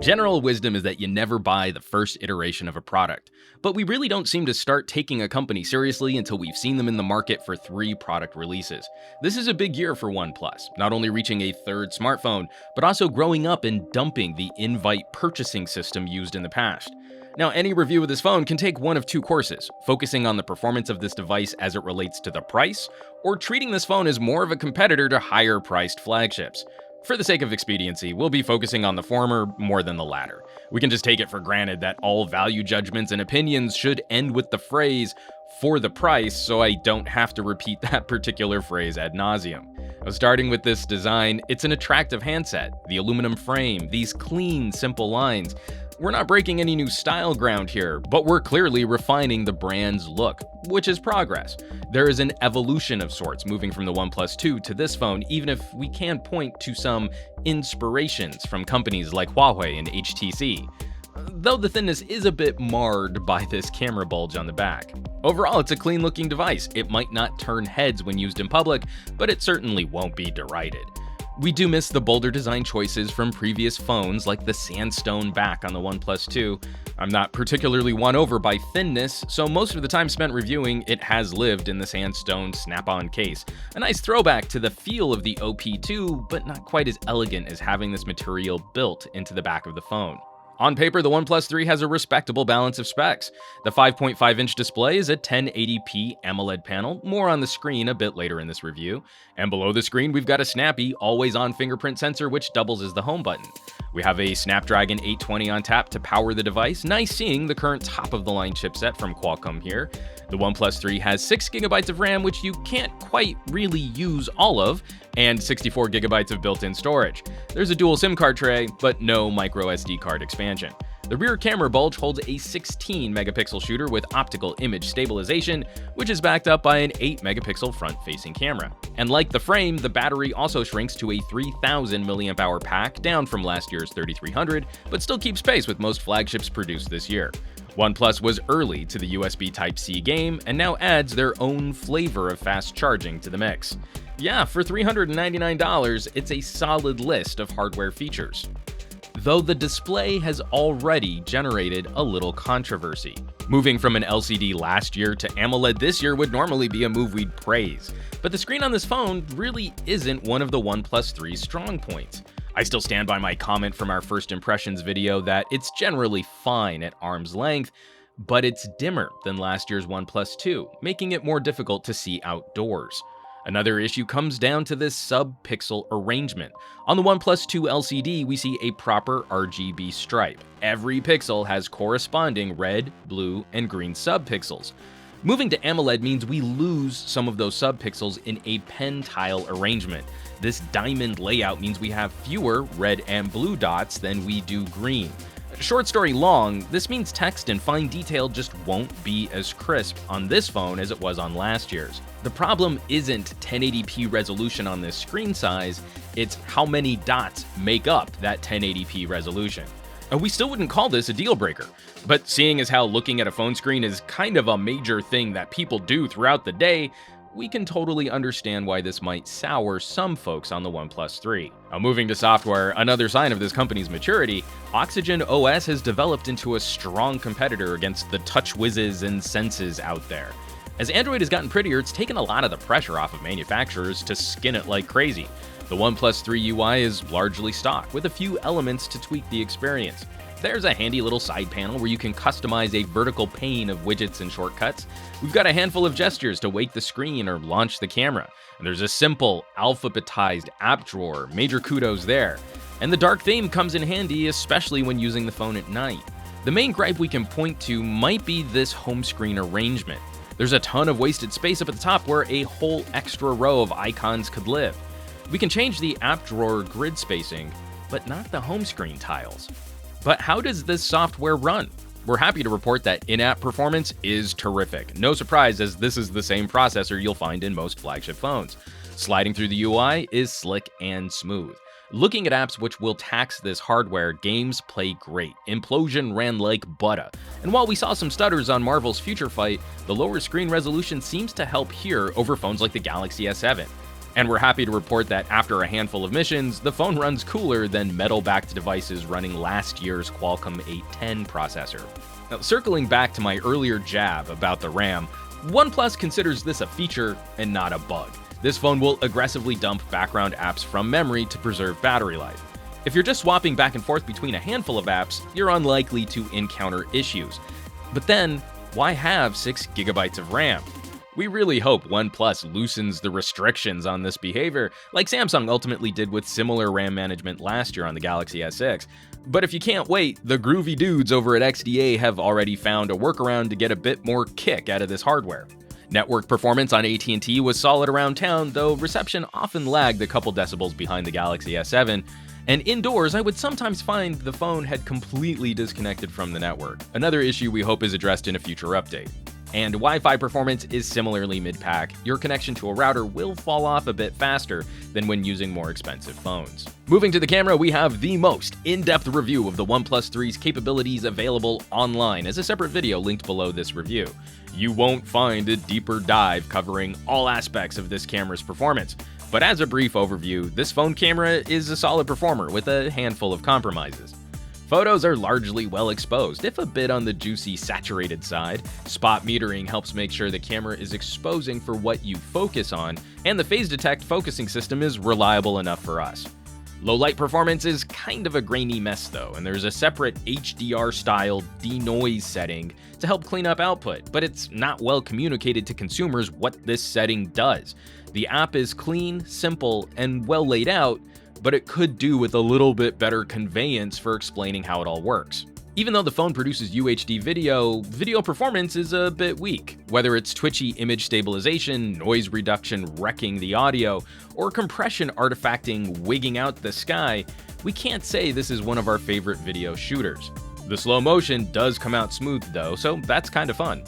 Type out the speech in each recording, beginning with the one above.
General wisdom is that you never buy the first iteration of a product, but we really don't seem to start taking a company seriously until we've seen them in the market for 3 product releases. This is a big year for OnePlus, not only reaching a third smartphone, but also growing up and dumping the invite purchasing system used in the past. Now, any review of this phone can take one of 2 courses, focusing on the performance of this device as it relates to the price, or treating this phone as more of a competitor to higher priced flagships. For the sake of expediency, we'll be focusing on the former more than the latter. We can just take it for granted that all value judgments and opinions should end with the phrase, "for the price," so I don't have to repeat that particular phrase ad nauseum. Now, starting with this design, it's an attractive handset. The aluminum frame, these clean, simple lines. We're not breaking any new style ground here, but we're clearly refining the brand's look, which is progress. There is an evolution of sorts moving from the OnePlus 2 to this phone, even if we can point to some inspirations from companies like Huawei and HTC. Though the thinness is a bit marred by this camera bulge on the back. Overall, it's a clean-looking device. It might not turn heads when used in public, but it certainly won't be derided. We do miss the bolder design choices from previous phones like the sandstone back on the OnePlus 2. I'm not particularly won over by thinness, so most of the time spent reviewing, it has lived in the sandstone snap-on case. A nice throwback to the feel of the OP2, but not quite as elegant as having this material built into the back of the phone. On paper, the OnePlus 3 has a respectable balance of specs. The 5.5-inch display is a 1080p AMOLED panel, more on the screen a bit later in this review. And below the screen, we've got a snappy, always-on fingerprint sensor which doubles as the home button. We have a Snapdragon 820 on tap to power the device. Nice seeing the current top-of-the-line chipset from Qualcomm here. The OnePlus 3 has 6GB of RAM, which you can't quite really use all of, and 64GB of built-in storage. There's a dual SIM card tray, but no micro SD card expansion. The rear camera bulge holds a 16-megapixel shooter with optical image stabilization, which is backed up by an 8-megapixel front-facing camera. And like the frame, the battery also shrinks to a 3000 mAh pack, down from last year's 3300, but still keeps pace with most flagships produced this year. OnePlus was early to the USB Type-C game, and now adds their own flavor of fast charging to the mix. Yeah, for $399, it's a solid list of hardware features. Though the display has already generated a little controversy. Moving from an LCD last year to AMOLED this year would normally be a move we'd praise, but the screen on this phone really isn't one of the OnePlus 3's strong points. I still stand by my comment from our first impressions video that it's generally fine at arm's length, but it's dimmer than last year's OnePlus 2, making it more difficult to see outdoors. Another issue comes down to this sub-pixel arrangement. On the OnePlus 2 LCD, we see a proper RGB stripe. Every pixel has corresponding red, blue, and green sub-pixels. Moving to AMOLED means we lose some of those sub-pixels in a pen tile arrangement. This diamond layout means we have fewer red and blue dots than we do green. Short story long, this means text and fine detail just won't be as crisp on this phone as it was on last year's. The problem isn't 1080p resolution on this screen size, it's how many dots make up that 1080p resolution. And we still wouldn't call this a deal breaker, but seeing as how looking at a phone screen is kind of a major thing that people do throughout the day, we can totally understand why this might sour some folks on the OnePlus 3. Now, moving to software, another sign of this company's maturity, Oxygen OS has developed into a strong competitor against the TouchWizes and Senses out there. As Android has gotten prettier, it's taken a lot of the pressure off of manufacturers to skin it like crazy. The OnePlus 3 UI is largely stock, with a few elements to tweak the experience. There's a handy little side panel where you can customize a vertical pane of widgets and shortcuts. We've got a handful of gestures to wake the screen or launch the camera. And there's a simple, alphabetized app drawer, major kudos there. And the dark theme comes in handy, especially when using the phone at night. The main gripe we can point to might be this home screen arrangement. There's a ton of wasted space up at the top where a whole extra row of icons could live. We can change the app drawer grid spacing, but not the home screen tiles. But how does this software run? We're happy to report that in-app performance is terrific. No surprise, as this is the same processor you'll find in most flagship phones. Sliding through the UI is slick and smooth. Looking at apps which will tax this hardware, games play great. Implosion ran like butter. And while we saw some stutters on Marvel's Future Fight, the lower screen resolution seems to help here over phones like the Galaxy S7. And we're happy to report that after a handful of missions, the phone runs cooler than metal-backed devices running last year's Qualcomm 810 processor. Now, circling back to my earlier jab about the RAM, OnePlus considers this a feature and not a bug. This phone will aggressively dump background apps from memory to preserve battery life. If you're just swapping back and forth between a handful of apps, you're unlikely to encounter issues. But then, why have 6 GB of RAM? We really hope OnePlus loosens the restrictions on this behavior, like Samsung ultimately did with similar RAM management last year on the Galaxy S6. But if you can't wait, the groovy dudes over at XDA have already found a workaround to get a bit more kick out of this hardware. Network performance on AT&T was solid around town, though reception often lagged a couple decibels behind the Galaxy S7, and indoors I would sometimes find the phone had completely disconnected from the network, another issue we hope is addressed in a future update. And Wi-Fi performance is similarly mid-pack. Your connection to a router will fall off a bit faster than when using more expensive phones. Moving to the camera, we have the most in-depth review of the OnePlus 3's capabilities available online as a separate video linked below this review. You won't find a deeper dive covering all aspects of this camera's performance, but as a brief overview, this phone camera is a solid performer with a handful of compromises. Photos are largely well exposed, if a bit on the juicy, saturated side. Spot metering helps make sure the camera is exposing for what you focus on, and the phase detect focusing system is reliable enough for us. Low light performance is kind of a grainy mess though, and there's a separate HDR-style denoise setting to help clean up output, but it's not well communicated to consumers what this setting does. The app is clean, simple, and well laid out, but it could do with a little bit better conveyance for explaining how it all works. Even though the phone produces UHD video performance is a bit weak. Whether it's twitchy image stabilization, noise reduction wrecking the audio, or compression artifacting wigging out the sky, we can't say this is one of our favorite video shooters. The slow motion does come out smooth though, so that's kind of fun.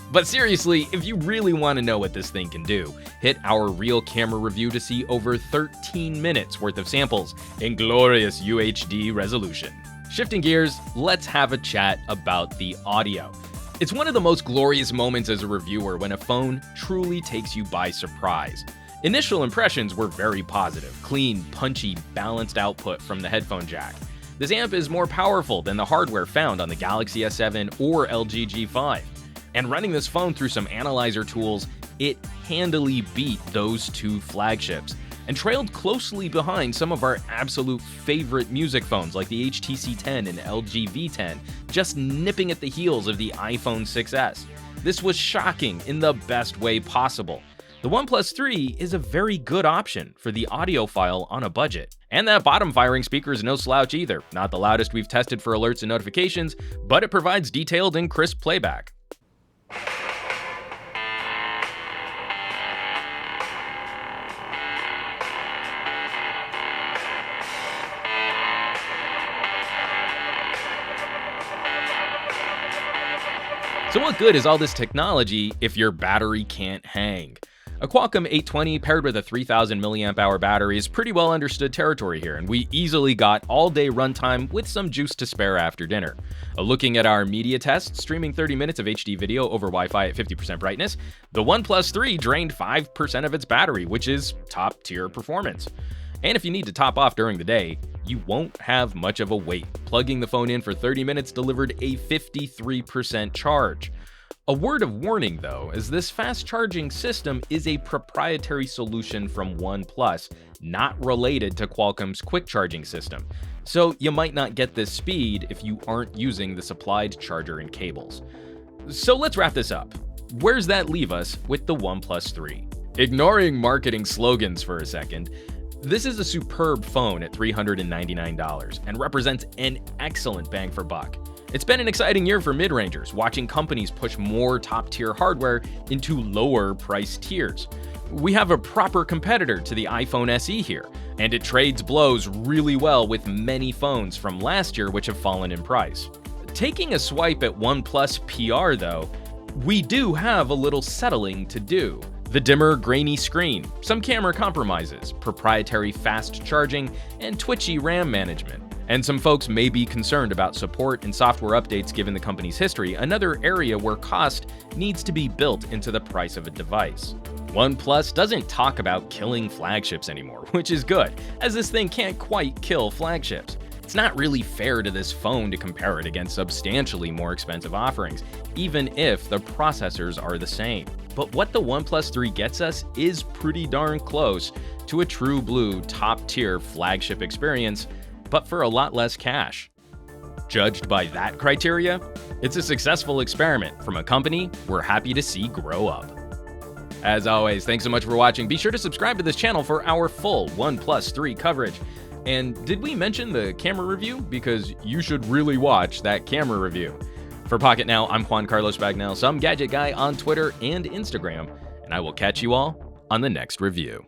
But seriously, if you really want to know what this thing can do, hit our real camera review to see over 13 minutes worth of samples in glorious UHD resolution. Shifting gears, let's have a chat about the audio. It's one of the most glorious moments as a reviewer when a phone truly takes you by surprise. Initial impressions were very positive, clean, punchy, balanced output from the headphone jack. This amp is more powerful than the hardware found on the Galaxy S7 or LG G5. And running this phone through some analyzer tools, it handily beat those two flagships and trailed closely behind some of our absolute favorite music phones like the HTC 10 and LG V10, just nipping at the heels of the iPhone 6s. This was shocking in the best way possible. The OnePlus 3 is a very good option for the audiophile on a budget. And that bottom firing speaker is no slouch either. Not the loudest we've tested for alerts and notifications, but it provides detailed and crisp playback. So what good is all this technology if your battery can't hang? A Qualcomm 820 paired with a 3000 mAh battery is pretty well understood territory here, and we easily got all-day runtime with some juice to spare after dinner. Looking at our media test, streaming 30 minutes of HD video over Wi-Fi at 50% brightness, the OnePlus 3 drained 5% of its battery, which is top-tier performance. And if you need to top off during the day, you won't have much of a wait. Plugging the phone in for 30 minutes delivered a 53% charge. A word of warning though, is this fast charging system is a proprietary solution from OnePlus, not related to Qualcomm's quick charging system. So you might not get this speed if you aren't using the supplied charger and cables. So let's wrap this up. Where's that leave us with the OnePlus 3? Ignoring marketing slogans for a second, this is a superb phone at $399 and represents an excellent bang for buck. It's been an exciting year for mid-rangers, watching companies push more top-tier hardware into lower price tiers. We have a proper competitor to the iPhone SE here, and it trades blows really well with many phones from last year which have fallen in price. Taking a swipe at OnePlus PR though, we do have a little settling to do. The dimmer, grainy screen, some camera compromises, proprietary fast charging, and twitchy RAM management. And some folks may be concerned about support and software updates given the company's history, another area where cost needs to be built into the price of a device. OnePlus doesn't talk about killing flagships anymore, which is good, as this thing can't quite kill flagships. It's not really fair to this phone to compare it against substantially more expensive offerings, even if the processors are the same. But what the OnePlus 3 gets us is pretty darn close to a true blue top-tier flagship experience, but for a lot less cash. Judged by that criteria, it's a successful experiment from a company we're happy to see grow up. As always, thanks so much for watching. Be sure to subscribe to this channel for our full OnePlus 3 coverage. And did we mention the camera review? Because you should really watch that camera review. For Pocket Now, I'm Juan Carlos Bagnell, some gadget guy on Twitter and Instagram, and I will catch you all on the next review.